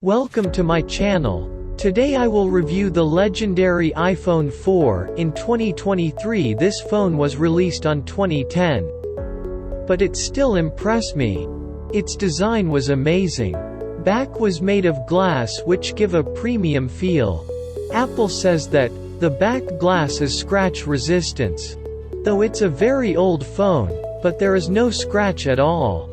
Welcome to my channel. Today I will review the legendary iPhone 4. In 2023 this phone was released on 2010. But it still impressed me. Its design was amazing. Back was made of glass which give a premium feel. Apple says that the back glass is scratch resistance. Though it's a very old phone, but there is no scratch at all.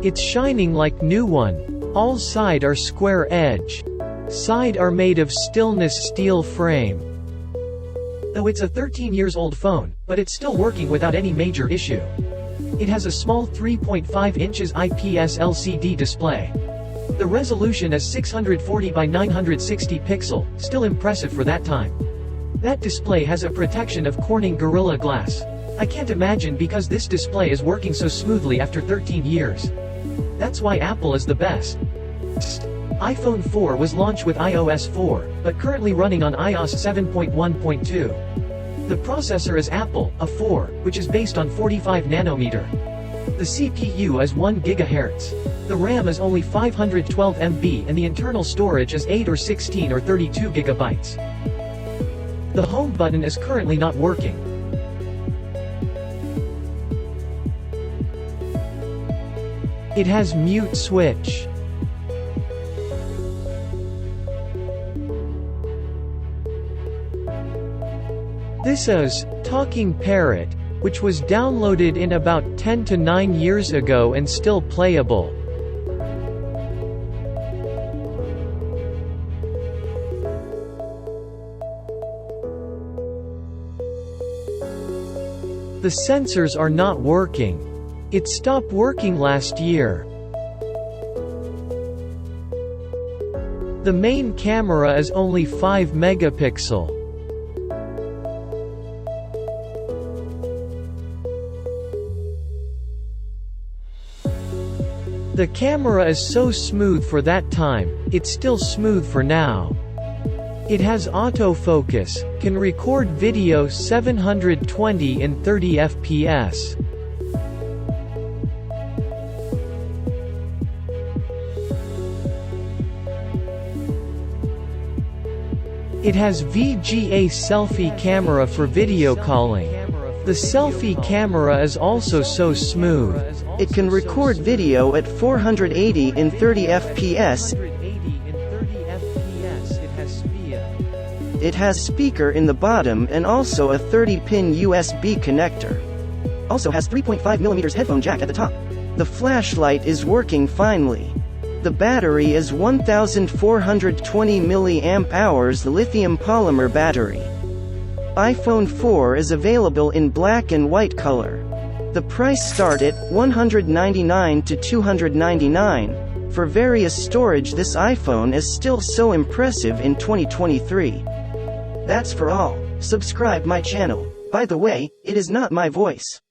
It's shining like new one. All side are square edge. Side are made of stainless steel frame. Though it's a 13 years old phone, but it's still working without any major issue. It has a small 3.5 inches IPS LCD display. The resolution is 640 by 960 pixel, still impressive for that time. That display has a protection of Corning Gorilla Glass. I can't imagine because this display is working so smoothly after 13 years. That's why Apple is the best. iPhone 4 was launched with iOS 4, but currently running on iOS 7.1.2. The processor is Apple A4, which is based on 45 nanometer. The CPU is 1 GHz. The RAM is only 512 MB and the internal storage is 8 or 16 or 32 GB. The home button is currently not working. It has mute switch. This is Talking Parrot, which was downloaded in about 10 to 9 years ago and still playable. The sensors are not working. It stopped working last year. The main camera is only 5 megapixel. The camera is so smooth for that time, it's still smooth for now. It has autofocus, can record video 720 in 30 fps. It has VGA selfie camera for video calling. The selfie camera is also so smooth. It can record video at 480 in 30 fps. It has speaker in the bottom and also a 30-pin USB connector. Also has 3.5mm headphone jack at the top. The flashlight is working finely. The battery is 1420 mAh lithium polymer battery. iPhone 4 is available in black and white color. The price start at $199 to $299. For various storage, this iPhone is still so impressive in 2023. That's for all. Subscribe my channel. By the way, it is not my voice.